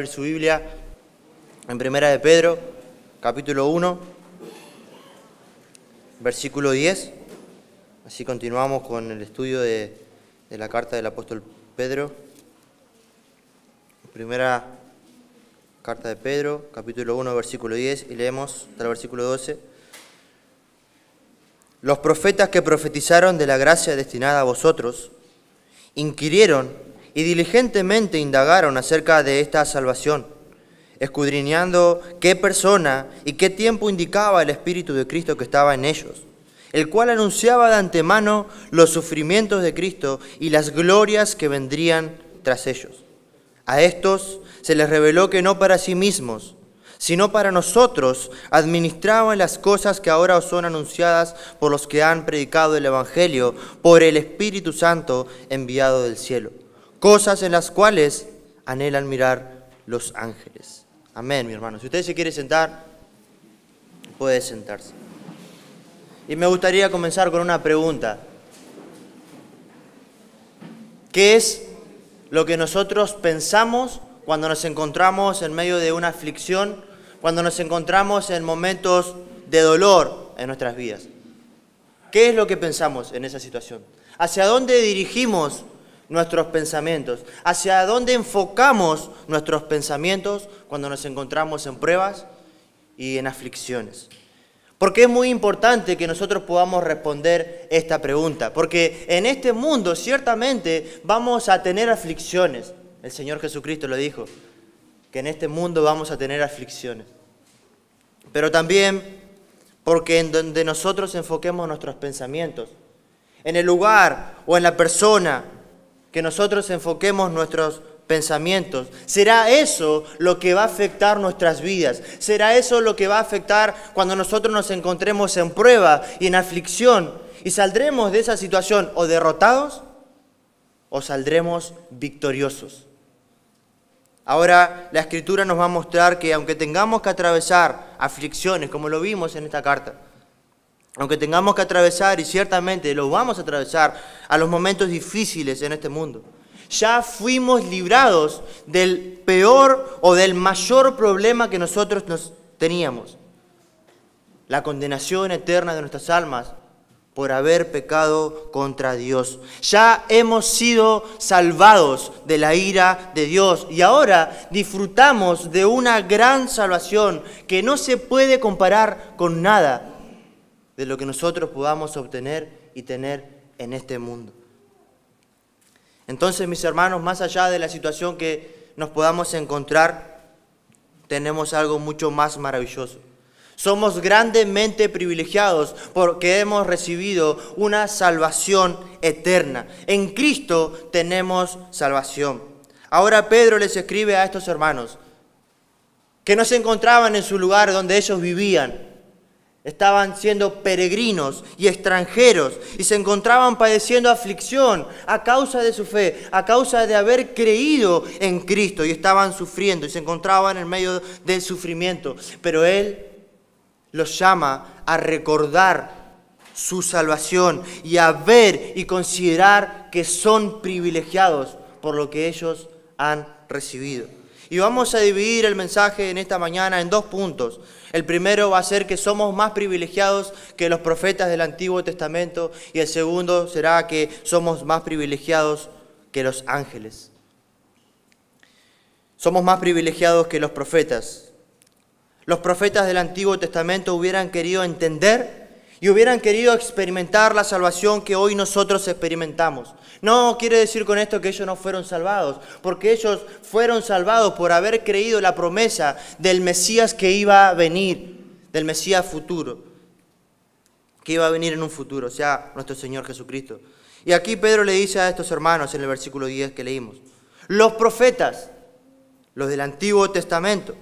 Su Biblia en Primera de Pedro, capítulo 1, versículo 10. Así continuamos con el estudio de la carta del apóstol Pedro. Primera carta de Pedro, capítulo 1, versículo 10, y leemos hasta el versículo 12. Los profetas que profetizaron de la gracia destinada a vosotros, inquirieron y diligentemente indagaron acerca de esta salvación, escudriñando qué persona y qué tiempo indicaba el Espíritu de Cristo que estaba en ellos, el cual anunciaba de antemano los sufrimientos de Cristo y las glorias que vendrían tras ellos. A estos se les reveló que no para sí mismos, sino para nosotros administraban las cosas que ahora os son anunciadas por los que han predicado el Evangelio por el Espíritu Santo enviado del cielo, cosas en las cuales anhelan mirar los ángeles. Amén, mi hermano. Si usted se quiere sentar, puede sentarse. Y me gustaría comenzar con una pregunta. ¿Qué es lo que nosotros pensamos cuando nos encontramos en medio de una aflicción, cuando nos encontramos en momentos de dolor en nuestras vidas? ¿Qué es lo que pensamos en esa situación? ¿Hacia dónde dirigimos nuestros pensamientos? ¿Hacia dónde enfocamos nuestros pensamientos cuando nos encontramos en pruebas y en aflicciones? Porque es muy importante que nosotros podamos responder esta pregunta, porque en este mundo ciertamente vamos a tener aflicciones. El Señor Jesucristo lo dijo, que en este mundo vamos a tener aflicciones. Pero también porque en donde nosotros enfoquemos nuestros pensamientos, en el lugar o en la persona que nosotros enfoquemos nuestros pensamientos, será eso lo que va a afectar nuestras vidas. Será eso lo que va a afectar cuando nosotros nos encontremos en prueba y en aflicción. Y saldremos de esa situación o derrotados o saldremos victoriosos. Ahora la Escritura nos va a mostrar que aunque tengamos que atravesar aflicciones, como lo vimos en esta carta, aunque tengamos que atravesar, y ciertamente lo vamos a atravesar, a los momentos difíciles en este mundo, ya fuimos librados del peor o del mayor problema que nosotros nos teníamos: la condenación eterna de nuestras almas por haber pecado contra Dios. Ya hemos sido salvados de la ira de Dios y ahora disfrutamos de una gran salvación que no se puede comparar con nada de lo que nosotros podamos obtener y tener en este mundo. Entonces, mis hermanos, más allá de la situación que nos podamos encontrar, tenemos algo mucho más maravilloso. Somos grandemente privilegiados porque hemos recibido una salvación eterna. En Cristo tenemos salvación. Ahora Pedro les escribe a estos hermanos que no se encontraban en su lugar donde ellos vivían. Estaban siendo peregrinos y extranjeros y se encontraban padeciendo aflicción a causa de su fe, a causa de haber creído en Cristo, y estaban sufriendo y se encontraban en medio del sufrimiento. Pero Él los llama a recordar su salvación y a ver y considerar que son privilegiados por lo que ellos han recibido. Y vamos a dividir el mensaje en esta mañana en dos puntos. El primero va a ser que somos más privilegiados que los profetas del Antiguo Testamento, y el segundo será que somos más privilegiados que los ángeles. Somos más privilegiados que los profetas. Los profetas del Antiguo Testamento hubieran querido entender y hubieran querido experimentar la salvación que hoy nosotros experimentamos. No quiere decir con esto que ellos no fueron salvados, porque ellos fueron salvados por haber creído la promesa del Mesías que iba a venir, del Mesías futuro, que iba a venir en un futuro, o sea, nuestro Señor Jesucristo. Y aquí Pedro le dice a estos hermanos en el versículo 10 que leímos: los profetas, los del Antiguo Testamento,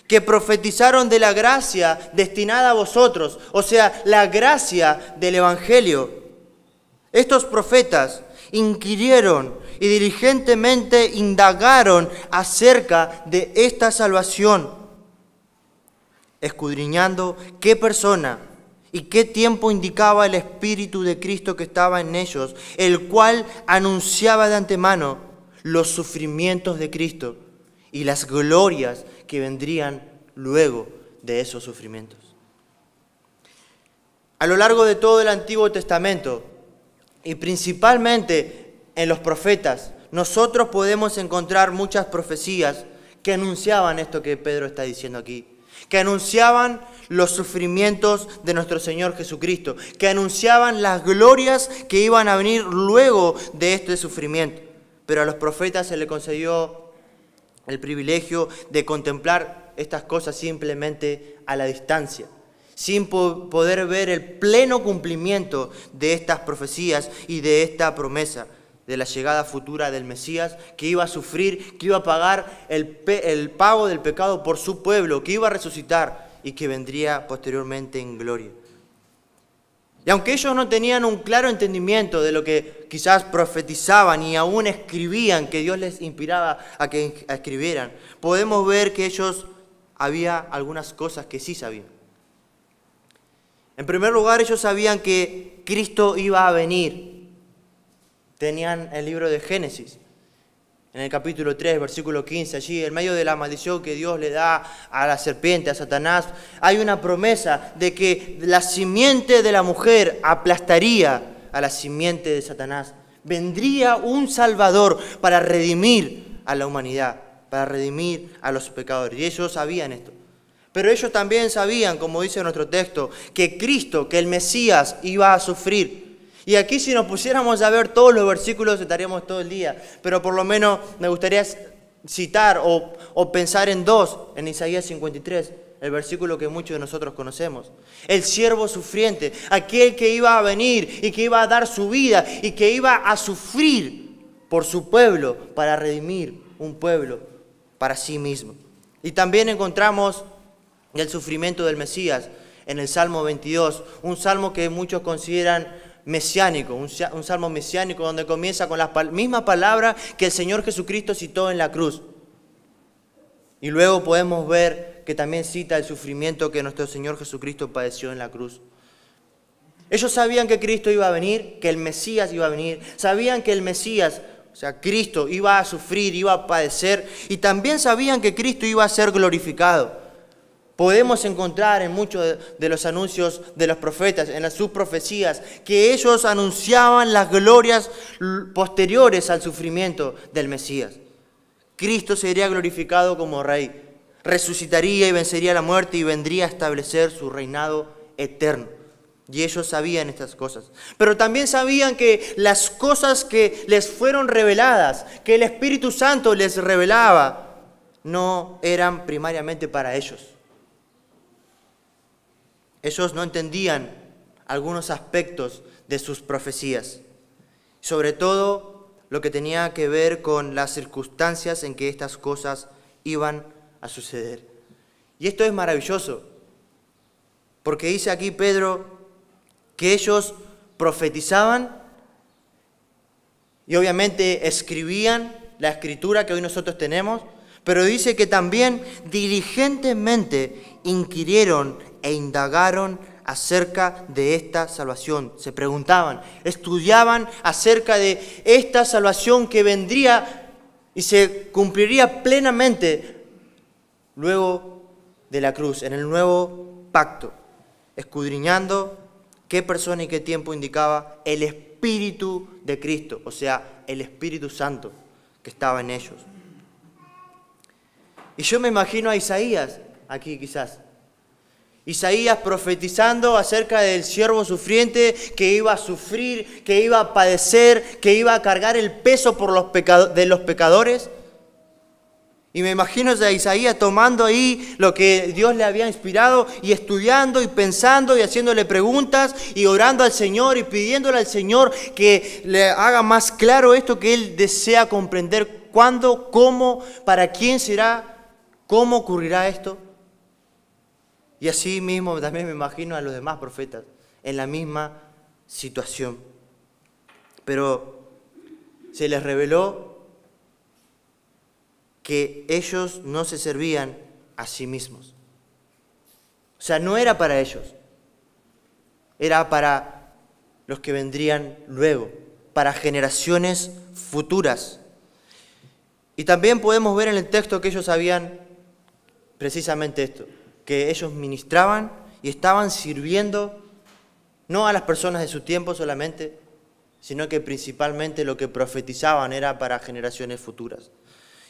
que profetizaron de la gracia destinada a vosotros, o sea, la gracia del Evangelio. Estos profetas inquirieron y diligentemente indagaron acerca de esta salvación, escudriñando qué persona y qué tiempo indicaba el Espíritu de Cristo que estaba en ellos, el cual anunciaba de antemano los sufrimientos de Cristo y las glorias que vendrían luego de esos sufrimientos. A lo largo de todo el Antiguo Testamento, y principalmente en los profetas, nosotros podemos encontrar muchas profecías que anunciaban esto que Pedro está diciendo aquí, que anunciaban los sufrimientos de nuestro Señor Jesucristo, que anunciaban las glorias que iban a venir luego de este sufrimiento. Pero a los profetas se les concedió el privilegio de contemplar estas cosas simplemente a la distancia, sin poder ver el pleno cumplimiento de estas profecías y de esta promesa de la llegada futura del Mesías, que iba a sufrir, que iba a pagar el pago del pecado por su pueblo, que iba a resucitar y que vendría posteriormente en gloria. Y aunque ellos no tenían un claro entendimiento de lo que quizás profetizaban y aún escribían, que Dios les inspiraba a que escribieran, podemos ver que ellos había algunas cosas que sí sabían. En primer lugar, ellos sabían que Cristo iba a venir. Tenían el libro de Génesis, en el capítulo 3, versículo 15, allí en medio de la maldición que Dios le da a la serpiente, a Satanás, hay una promesa de que la simiente de la mujer aplastaría a la simiente de Satanás. Vendría un Salvador para redimir a la humanidad, para redimir a los pecadores. Y ellos sabían esto. Pero ellos también sabían, como dice nuestro texto, que Cristo, que el Mesías, iba a sufrir. Y aquí si nos pusiéramos a ver todos los versículos estaríamos todo el día. Pero por lo menos me gustaría citar o pensar en dos, en Isaías 53, el versículo que muchos de nosotros conocemos. El siervo sufriente, aquel que iba a venir y que iba a dar su vida y que iba a sufrir por su pueblo para redimir un pueblo para sí mismo. Y también encontramos el sufrimiento del Mesías en el Salmo 22, un salmo que muchos consideran mesiánico, un salmo mesiánico donde comienza con la misma palabra que el Señor Jesucristo citó en la cruz. Y luego podemos ver que también cita el sufrimiento que nuestro Señor Jesucristo padeció en la cruz. Ellos sabían que Cristo iba a venir, que el Mesías iba a venir, sabían que el Mesías, o sea, Cristo, iba a sufrir, iba a padecer, y también sabían que Cristo iba a ser glorificado. Podemos encontrar en muchos de los anuncios de los profetas, en sus profecías, que ellos anunciaban las glorias posteriores al sufrimiento del Mesías. Cristo sería glorificado como Rey, resucitaría y vencería la muerte y vendría a establecer su reinado eterno. Y ellos sabían estas cosas. Pero también sabían que las cosas que les fueron reveladas, que el Espíritu Santo les revelaba, no eran primariamente para ellos. Ellos no entendían algunos aspectos de sus profecías, sobre todo lo que tenía que ver con las circunstancias en que estas cosas iban a suceder. Y esto es maravilloso, porque dice aquí Pedro que ellos profetizaban y obviamente escribían la escritura que hoy nosotros tenemos, pero dice que también diligentemente inquirieron e indagaron acerca de esta salvación. Se preguntaban, estudiaban acerca de esta salvación que vendría y se cumpliría plenamente luego de la cruz, en el nuevo pacto, escudriñando qué persona y qué tiempo indicaba el Espíritu de Cristo, o sea, el Espíritu Santo que estaba en ellos. Y yo me imagino a Isaías aquí quizás. Isaías profetizando acerca del siervo sufriente que iba a sufrir, que iba a padecer, que iba a cargar el peso por de los pecadores. Y me imagino a Isaías tomando ahí lo que Dios le había inspirado y estudiando y pensando y haciéndole preguntas y orando al Señor y pidiéndole al Señor que le haga más claro esto que Él desea comprender. ¿Cuándo? ¿Cómo? ¿Para quién será? ¿Cómo ocurrirá esto? Y así mismo también me imagino a los demás profetas en la misma situación. Pero se les reveló que ellos no se servían a sí mismos. O sea, no era para ellos. Era para los que vendrían luego, para generaciones futuras. Y también podemos ver en el texto que ellos sabían precisamente esto, que ellos ministraban y estaban sirviendo no a las personas de su tiempo solamente, sino que principalmente lo que profetizaban era para generaciones futuras.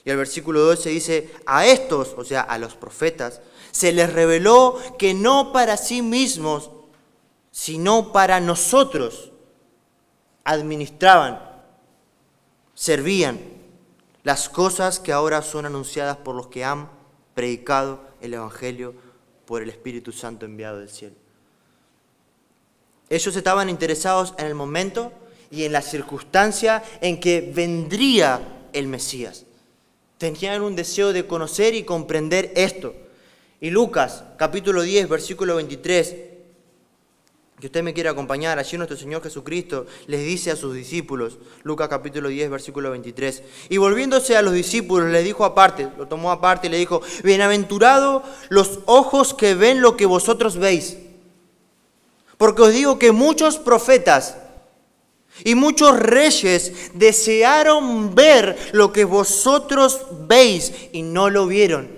Y el versículo 12 dice, a estos, o sea, a los profetas, se les reveló que no para sí mismos, sino para nosotros, administraban, servían las cosas que ahora son anunciadas por los que han predicado el Evangelio por el Espíritu Santo enviado del cielo. Ellos estaban interesados en el momento y en la circunstancia en que vendría el Mesías. Tenían un deseo de conocer y comprender esto. Y Lucas, capítulo 10, versículo 23, que usted me quiere acompañar, allí nuestro Señor Jesucristo les dice a sus discípulos, Lucas capítulo 10, versículo 23, y volviéndose a los discípulos, les dijo aparte, lo tomó aparte y le dijo, bienaventurados los ojos que ven lo que vosotros veis, porque os digo que muchos profetas y muchos reyes desearon ver lo que vosotros veis y no lo vieron.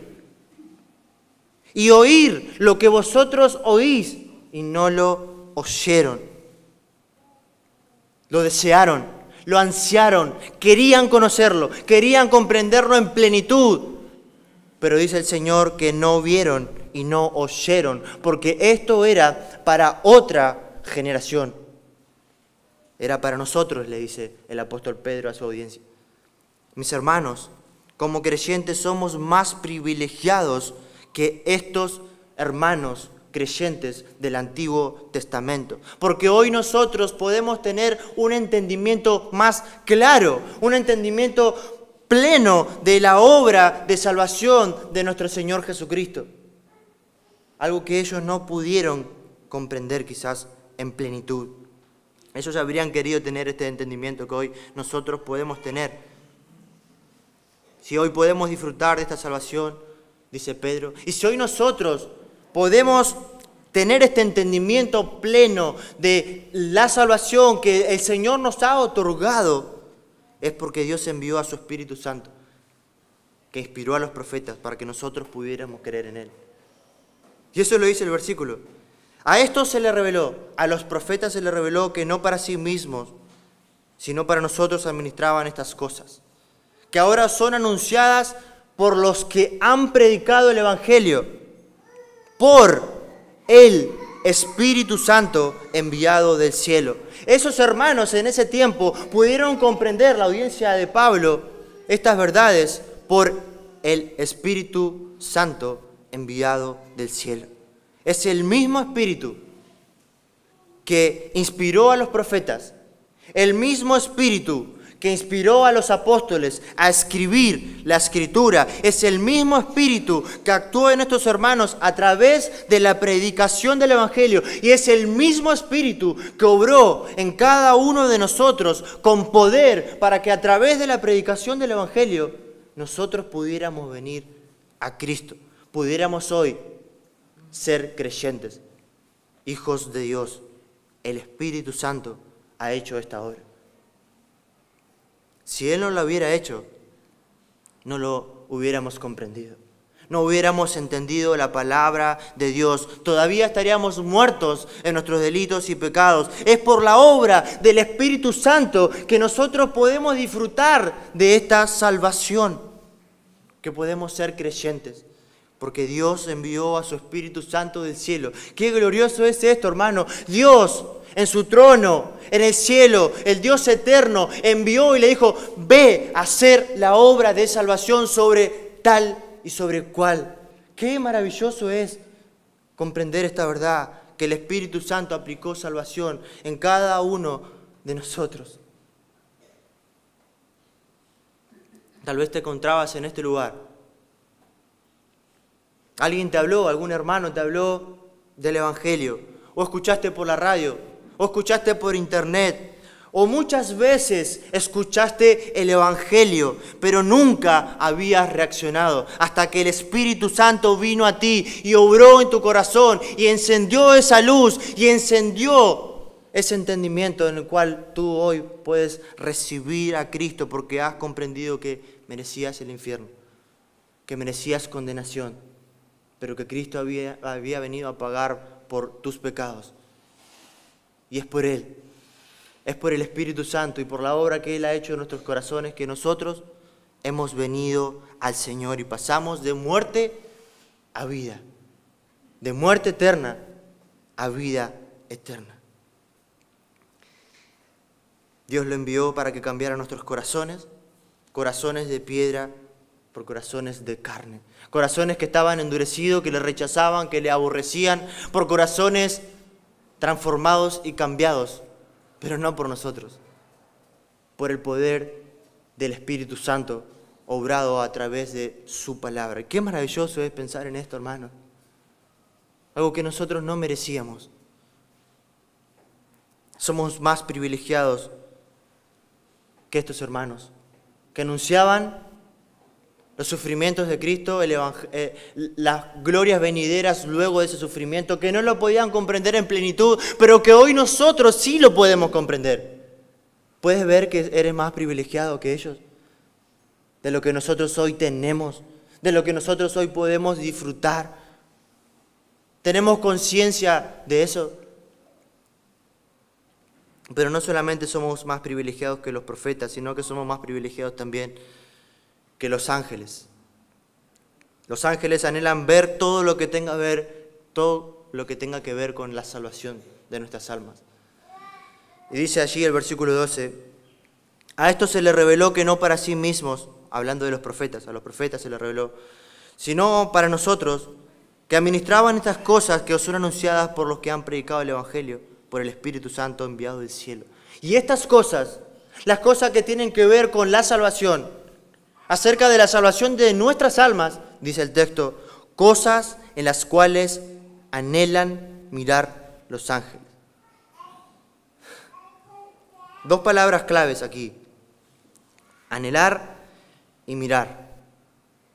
Y oír lo que vosotros oís y no lo oyeron. Lo desearon, lo ansiaron, querían conocerlo, querían comprenderlo en plenitud. Pero dice el Señor que no vieron y no oyeron, porque esto era para otra generación. Era para nosotros, le dice el apóstol Pedro a su audiencia. Mis hermanos, como creyentes somos más privilegiados que estos hermanos creyentes del Antiguo Testamento. Porque hoy nosotros podemos tener un entendimiento más claro, un entendimiento pleno de la obra de salvación de nuestro Señor Jesucristo. Algo que ellos no pudieron comprender quizás en plenitud. Ellos habrían querido tener este entendimiento que hoy nosotros podemos tener. Si hoy podemos disfrutar de esta salvación, dice Pedro, y si hoy nosotros podemos tener este entendimiento pleno de la salvación que el Señor nos ha otorgado, es porque Dios envió a su Espíritu Santo, que inspiró a los profetas para que nosotros pudiéramos creer en Él. Y eso lo dice el versículo. A estos se les reveló, a los profetas se les reveló que no para sí mismos, sino para nosotros administraban estas cosas, que ahora son anunciadas por los que han predicado el Evangelio, por el Espíritu Santo enviado del cielo. Esos hermanos en ese tiempo pudieron comprender, la audiencia de Pablo, estas verdades por el Espíritu Santo enviado del cielo. Es el mismo Espíritu que inspiró a los profetas, el mismo Espíritu que inspiró a los apóstoles a escribir la Escritura, es el mismo Espíritu que actuó en estos hermanos a través de la predicación del Evangelio, y es el mismo Espíritu que obró en cada uno de nosotros con poder para que a través de la predicación del Evangelio nosotros pudiéramos venir a Cristo, pudiéramos hoy ser creyentes, hijos de Dios. El Espíritu Santo ha hecho esta obra. Si Él no lo hubiera hecho, no lo hubiéramos comprendido. No hubiéramos entendido la palabra de Dios. Todavía estaríamos muertos en nuestros delitos y pecados. Es por la obra del Espíritu Santo que nosotros podemos disfrutar de esta salvación, que podemos ser creyentes. Porque Dios envió a su Espíritu Santo del cielo. ¡Qué glorioso es esto, hermano! Dios, en su trono, en el cielo, el Dios eterno, envió y le dijo, ve a hacer la obra de salvación sobre tal y sobre cual. ¡Qué maravilloso es comprender esta verdad! Que el Espíritu Santo aplicó salvación en cada uno de nosotros. Tal vez te encontrabas en este lugar. Alguien te habló, algún hermano te habló del Evangelio, o escuchaste por la radio, o escuchaste por internet, o muchas veces escuchaste el Evangelio, pero nunca habías reaccionado, hasta que el Espíritu Santo vino a ti y obró en tu corazón, y encendió esa luz, y encendió ese entendimiento en el cual tú hoy puedes recibir a Cristo porque has comprendido que merecías el infierno, que merecías condenación, pero que Cristo había venido a pagar por tus pecados. Y es por Él, es por el Espíritu Santo y por la obra que Él ha hecho en nuestros corazones que nosotros hemos venido al Señor y pasamos de muerte a vida, de muerte eterna a vida eterna. Dios lo envió para que cambiara nuestros corazones, corazones de piedra por corazones de carne, corazones que estaban endurecidos, que le rechazaban, que le aborrecían, por corazones transformados y cambiados, pero no por nosotros, por el poder del Espíritu Santo obrado a través de su palabra. Qué maravilloso es pensar en esto, hermano. Algo que nosotros no merecíamos. Somos más privilegiados que estos hermanos, que anunciaban los sufrimientos de Cristo, las glorias venideras luego de ese sufrimiento, que no lo podían comprender en plenitud, pero que hoy nosotros sí lo podemos comprender. ¿Puedes ver que eres más privilegiado que ellos? De lo que nosotros hoy tenemos, de lo que nosotros hoy podemos disfrutar. ¿Tenemos conciencia de eso? Pero no solamente somos más privilegiados que los profetas, sino que somos más privilegiados también que los ángeles. Los ángeles anhelan ver todo lo que tenga que ver con la salvación de nuestras almas. Y dice allí el versículo 12, a estos se les reveló que no para sí mismos, hablando de los profetas, a los profetas se les reveló, sino para nosotros, que administraban estas cosas que os son anunciadas por los que han predicado el Evangelio, por el Espíritu Santo enviado del cielo. Y estas cosas, las cosas que tienen que ver con la salvación, acerca de la salvación de nuestras almas, dice el texto, cosas en las cuales anhelan mirar los ángeles. Dos palabras claves aquí, anhelar y mirar.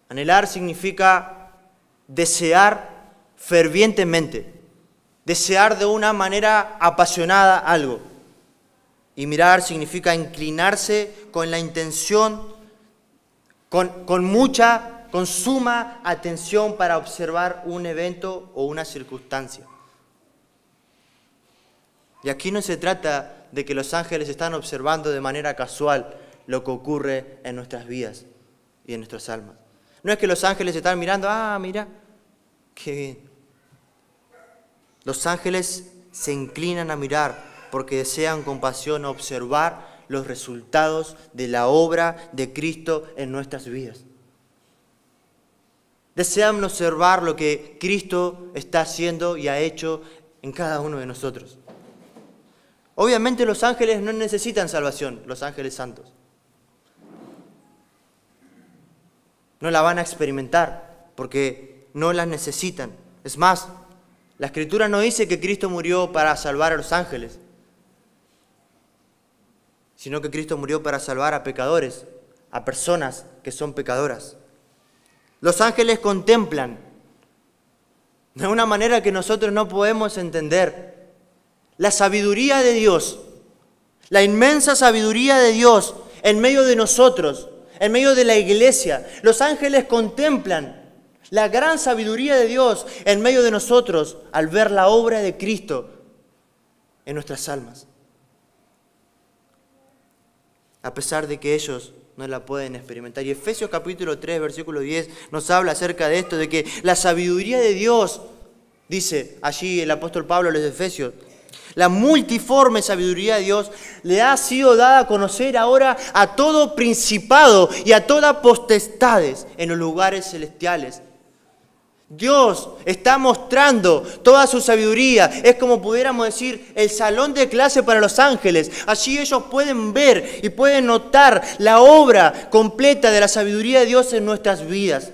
Anhelar significa desear fervientemente, desear de una manera apasionada algo. Y mirar significa inclinarse con la intención, con suma atención para observar un evento o una circunstancia. Y aquí no se trata de que los ángeles están observando de manera casual lo que ocurre en nuestras vidas y en nuestras almas. No es que los ángeles están mirando, mira, qué bien. Los ángeles se inclinan a mirar porque desean con pasión observar los resultados de la obra de Cristo en nuestras vidas. Desean observar lo que Cristo está haciendo y ha hecho en cada uno de nosotros. Obviamente los ángeles no necesitan salvación, los ángeles santos. No la van a experimentar porque no la necesitan. Es más, la Escritura no dice que Cristo murió para salvar a los ángeles, sino que Cristo murió para salvar a pecadores, a personas que son pecadoras. Los ángeles contemplan de una manera que nosotros no podemos entender la sabiduría de Dios, la inmensa sabiduría de Dios en medio de nosotros, en medio de la iglesia. Los ángeles contemplan la gran sabiduría de Dios en medio de nosotros al ver la obra de Cristo en nuestras almas. A pesar de que ellos no la pueden experimentar. Y Efesios capítulo 3, versículo 10 nos habla acerca de esto, de que la sabiduría de Dios, dice allí el apóstol Pablo a los Efesios, la multiforme sabiduría de Dios le ha sido dada a conocer ahora a todo principado y a todas potestades en los lugares celestiales. Dios está mostrando toda su sabiduría. Es como pudiéramos decir el salón de clase para los ángeles. Allí ellos pueden ver y pueden notar la obra completa de la sabiduría de Dios en nuestras vidas.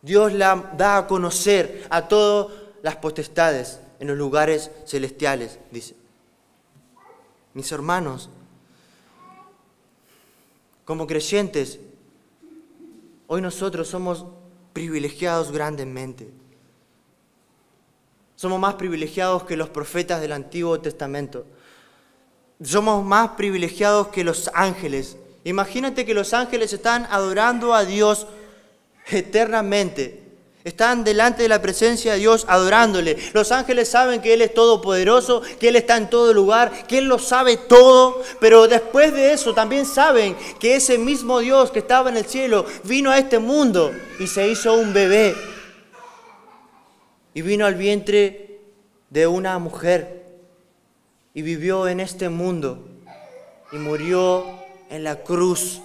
Dios la da a conocer a todas las potestades en los lugares celestiales, dice. Mis hermanos, como creyentes, hoy nosotros somos privilegiados grandemente. Somos más privilegiados que los profetas del Antiguo Testamento. Somos más privilegiados que los ángeles. Imagínate que los ángeles están adorando a Dios eternamente. Están delante de la presencia de Dios adorándole. Los ángeles saben que Él es todopoderoso, que Él está en todo lugar, que Él lo sabe todo. Pero después de eso también saben que ese mismo Dios que estaba en el cielo vino a este mundo y se hizo un bebé. Y vino al vientre de una mujer y vivió en este mundo y murió en la cruz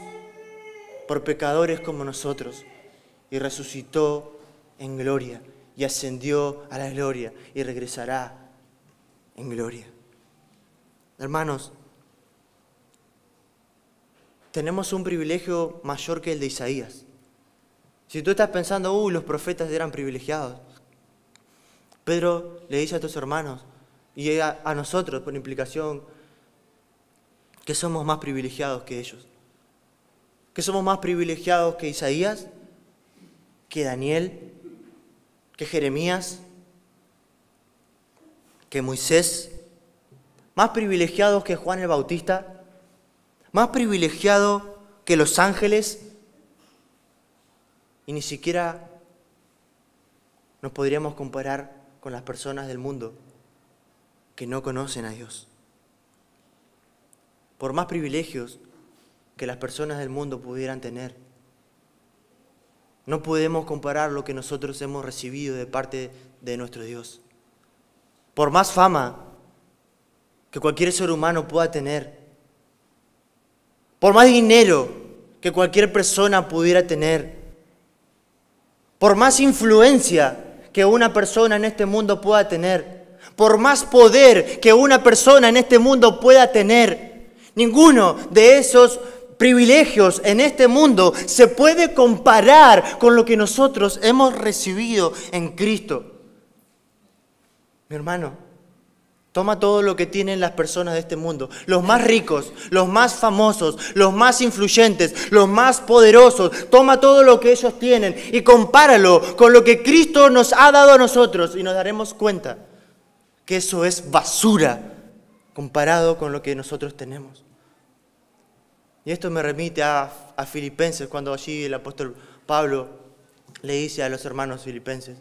por pecadores como nosotros y resucitó en gloria y ascendió a la gloria y regresará en gloria. Hermanos, tenemos un privilegio mayor que el de Isaías. Si tú estás pensando, los profetas eran privilegiados, Pedro le dice a tus hermanos y a nosotros, por implicación, que somos más privilegiados que ellos. Que somos más privilegiados que Isaías, que Daniel, que Jeremías, que Moisés, más privilegiados que Juan el Bautista, más privilegiados que los ángeles, y ni siquiera nos podríamos comparar con las personas del mundo que no conocen a Dios. Por más privilegios que las personas del mundo pudieran tener, no podemos comparar lo que nosotros hemos recibido de parte de nuestro Dios. Por más fama que cualquier ser humano pueda tener, por más dinero que cualquier persona pudiera tener, por más influencia que una persona en este mundo pueda tener, por más poder que una persona en este mundo pueda tener, ninguno de esos privilegios en este mundo se puede comparar con lo que nosotros hemos recibido en Cristo. Mi hermano, toma todo lo que tienen las personas de este mundo, los más ricos, los más famosos, los más influyentes, los más poderosos, toma todo lo que ellos tienen y compáralo con lo que Cristo nos ha dado a nosotros y nos daremos cuenta que eso es basura comparado con lo que nosotros tenemos. Y esto me remite a Filipenses, cuando allí el apóstol Pablo le dice a los hermanos filipenses: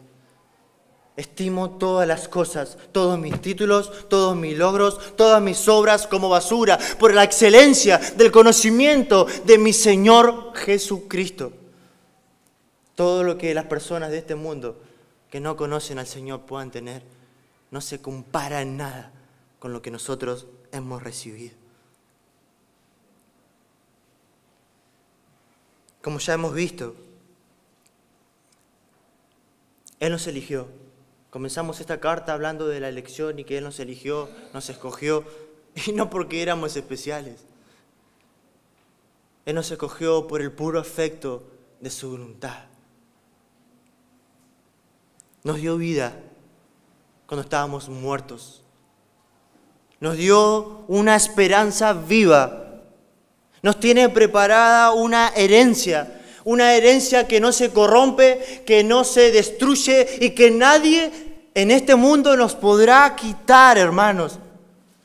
estimo todas las cosas, todos mis títulos, todos mis logros, todas mis obras como basura, por la excelencia del conocimiento de mi Señor Jesucristo. Todo lo que las personas de este mundo que no conocen al Señor puedan tener, no se compara en nada con lo que nosotros hemos recibido. Como ya hemos visto, Él nos eligió. Comenzamos esta carta hablando de la elección y que Él nos eligió, nos escogió, y no porque éramos especiales. Él nos escogió por el puro afecto de su voluntad. Nos dio vida cuando estábamos muertos. Nos dio una esperanza viva. Nos tiene preparada una herencia que no se corrompe, que no se destruye y que nadie en este mundo nos podrá quitar, hermanos.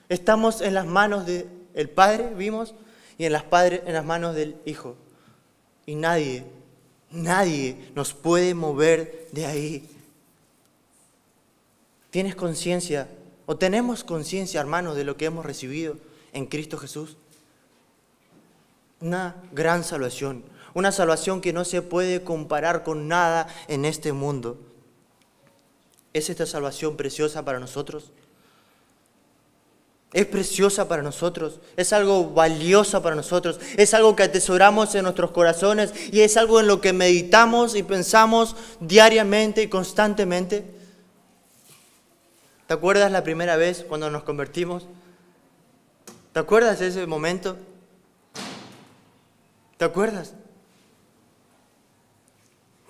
Estamos en las manos del Padre, vimos, y en las manos del Hijo. Y nadie nos puede mover de ahí. ¿Tienes conciencia o tenemos conciencia, hermanos, de lo que hemos recibido en Cristo Jesús? Una gran salvación, una salvación que no se puede comparar con nada en este mundo. ¿Es esta salvación preciosa para nosotros? Es preciosa para nosotros, es algo valioso para nosotros, es algo que atesoramos en nuestros corazones y es algo en lo que meditamos y pensamos diariamente y constantemente. ¿Te acuerdas la primera vez cuando nos convertimos? ¿Te acuerdas de ese momento? ¿Te acuerdas?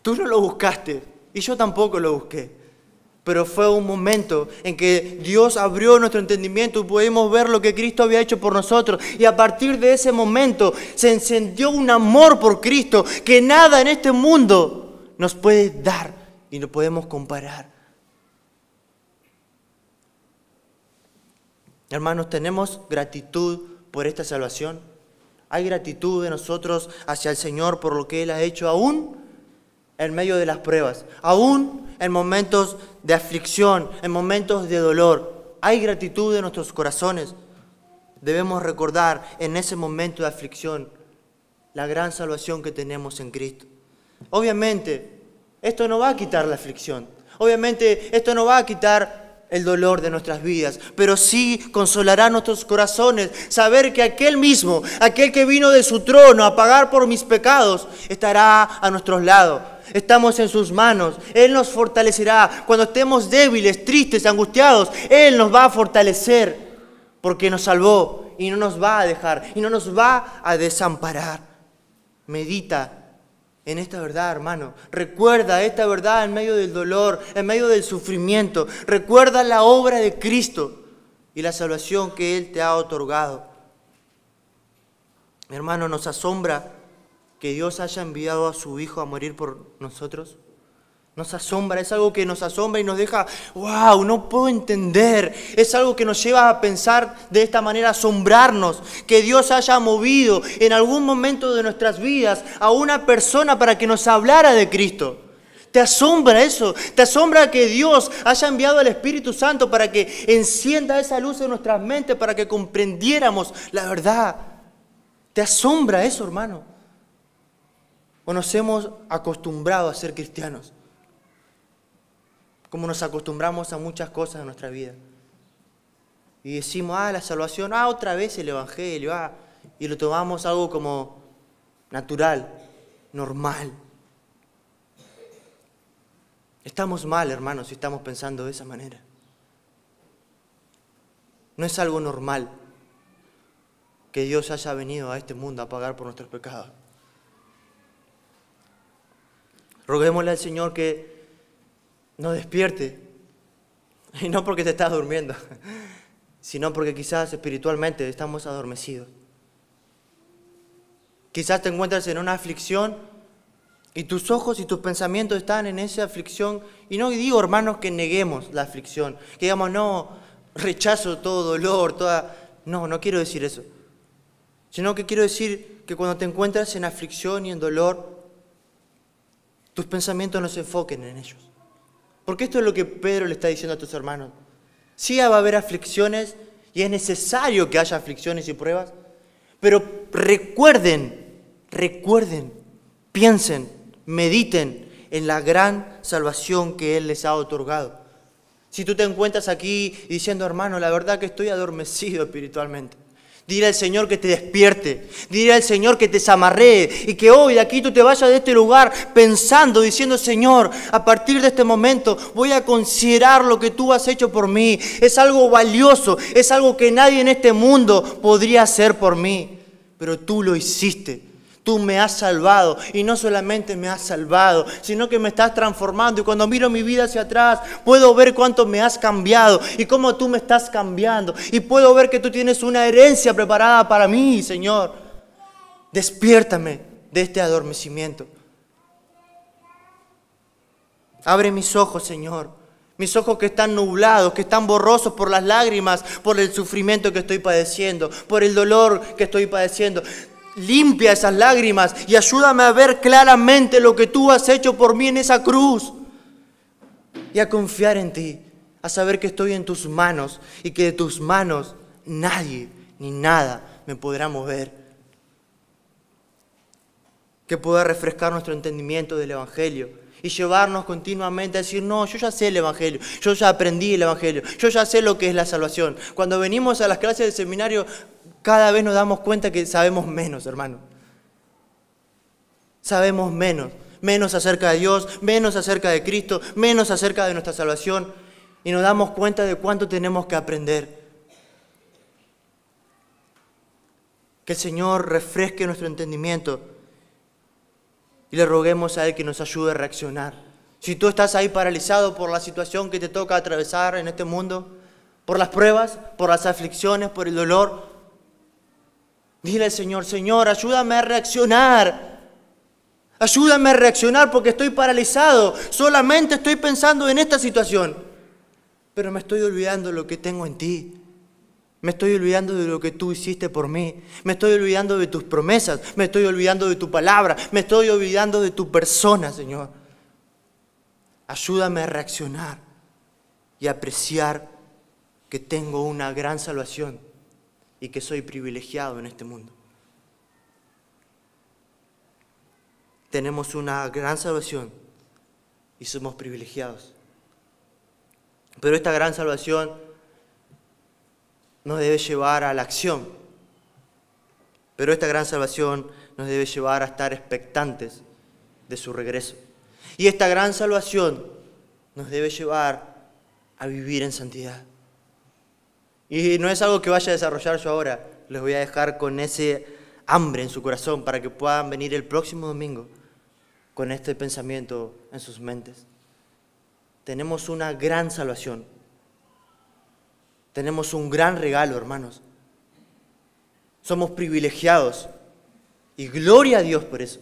Tú no lo buscaste y yo tampoco lo busqué. Pero fue un momento en que Dios abrió nuestro entendimiento y pudimos ver lo que Cristo había hecho por nosotros. Y a partir de ese momento se encendió un amor por Cristo que nada en este mundo nos puede dar y no podemos comparar. Hermanos, ¿tenemos gratitud por esta salvación? ¿Hay gratitud de nosotros hacia el Señor por lo que Él ha hecho aún en medio de las pruebas? Aún en momentos de aflicción, en momentos de dolor. ¿Hay gratitud en nuestros corazones? Debemos recordar en ese momento de aflicción la gran salvación que tenemos en Cristo. Obviamente, esto no va a quitar la aflicción. Obviamente, esto no va a quitar el dolor de nuestras vidas, pero sí consolará nuestros corazones saber que aquel mismo, aquel que vino de su trono a pagar por mis pecados, estará a nuestros lados. Estamos en sus manos. Él nos fortalecerá. Cuando estemos débiles, tristes, angustiados, Él nos va a fortalecer porque nos salvó y no nos va a dejar y no nos va a desamparar. Medita en esta verdad, hermano. Recuerda esta verdad en medio del dolor, en medio del sufrimiento. Recuerda la obra de Cristo y la salvación que Él te ha otorgado. Hermano, nos asombra que Dios haya enviado a su Hijo a morir por nosotros. Nos asombra, es algo que nos asombra y nos deja, wow, no puedo entender. Es algo que nos lleva a pensar de esta manera, asombrarnos, que Dios haya movido en algún momento de nuestras vidas a una persona para que nos hablara de Cristo. ¿Te asombra eso? ¿Te asombra que Dios haya enviado al Espíritu Santo para que encienda esa luz en nuestras mentes, para que comprendiéramos la verdad? ¿Te asombra eso, hermano? ¿O nos hemos acostumbrado a ser cristianos? Como nos acostumbramos a muchas cosas en nuestra vida. Y decimos, la salvación, otra vez el Evangelio, y lo tomamos algo como natural, normal. Estamos mal, hermanos, si estamos pensando de esa manera. No es algo normal que Dios haya venido a este mundo a pagar por nuestros pecados. Roguémosle al Señor que nos despierte, y no porque te estás durmiendo, sino porque quizás espiritualmente estamos adormecidos. Quizás te encuentras en una aflicción y tus ojos y tus pensamientos están en esa aflicción. Y no digo, hermanos, que neguemos la aflicción, que digamos, no, rechazo todo dolor, no quiero decir eso. Sino que quiero decir que cuando te encuentras en aflicción y en dolor, tus pensamientos no se enfoquen en ellos. Porque esto es lo que Pedro le está diciendo a tus hermanos. Sí va a haber aflicciones y es necesario que haya aflicciones y pruebas, pero recuerden, piensen, mediten en la gran salvación que Él les ha otorgado. Si tú te encuentras aquí diciendo, hermano, la verdad que estoy adormecido espiritualmente, dile al Señor que te despierte, dile al Señor que te desamarree y que hoy de aquí tú te vayas de este lugar pensando, diciendo, Señor, a partir de este momento voy a considerar lo que tú has hecho por mí. Es algo valioso, es algo que nadie en este mundo podría hacer por mí, pero tú lo hiciste. Tú me has salvado y no solamente me has salvado, sino que me estás transformando. Y cuando miro mi vida hacia atrás, puedo ver cuánto me has cambiado y cómo tú me estás cambiando. Y puedo ver que tú tienes una herencia preparada para mí, Señor. Despiértame de este adormecimiento. Abre mis ojos, Señor. Mis ojos que están nublados, que están borrosos por las lágrimas, por el sufrimiento que estoy padeciendo, por el dolor que estoy padeciendo. Limpia esas lágrimas y ayúdame a ver claramente lo que tú has hecho por mí en esa cruz. Y a confiar en ti, a saber que estoy en tus manos y que de tus manos nadie ni nada me podrá mover. Que pueda refrescar nuestro entendimiento del Evangelio y llevarnos continuamente a decir, no, yo ya sé el Evangelio, yo ya aprendí el Evangelio, yo ya sé lo que es la salvación. Cuando venimos a las clases del seminario, cada vez nos damos cuenta que sabemos menos, hermano. Sabemos menos acerca de Dios, menos acerca de Cristo, menos acerca de nuestra salvación. Y nos damos cuenta de cuánto tenemos que aprender. Que el Señor refresque nuestro entendimiento y le roguemos a Él que nos ayude a reaccionar. Si tú estás ahí paralizado por la situación que te toca atravesar en este mundo, por las pruebas, por las aflicciones, por el dolor, dile al Señor, Señor, ayúdame a reaccionar. Ayúdame a reaccionar porque estoy paralizado. Solamente estoy pensando en esta situación. Pero me estoy olvidando lo que tengo en ti. Me estoy olvidando de lo que tú hiciste por mí. Me estoy olvidando de tus promesas. Me estoy olvidando de tu palabra. Me estoy olvidando de tu persona, Señor. Ayúdame a reaccionar y a apreciar que tengo una gran salvación y que soy privilegiado en este mundo. Tenemos una gran salvación y somos privilegiados. Pero esta gran salvación nos debe llevar a la acción. Pero esta gran salvación nos debe llevar a estar expectantes de su regreso. Y esta gran salvación nos debe llevar a vivir en santidad. Y no es algo que vaya a desarrollar yo ahora. Les voy a dejar con ese hambre en su corazón para que puedan venir el próximo domingo con este pensamiento en sus mentes. Tenemos una gran salvación. Tenemos un gran regalo, hermanos. Somos privilegiados y gloria a Dios por eso.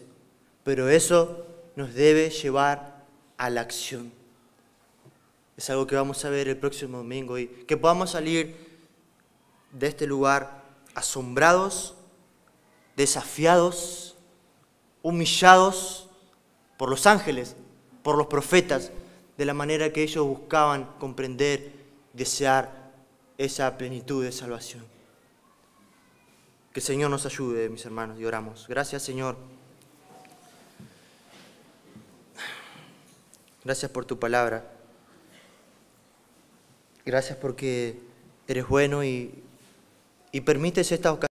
Pero eso nos debe llevar a la acción. Es algo que vamos a ver el próximo domingo y que podamos salir de este lugar asombrados, desafiados, humillados por los ángeles, por los profetas, de la manera que ellos buscaban comprender, desear esa plenitud de salvación. Que el Señor nos ayude, mis hermanos, y oramos. Gracias, Señor. Gracias por tu palabra. Gracias porque eres bueno y permites esta ocasión.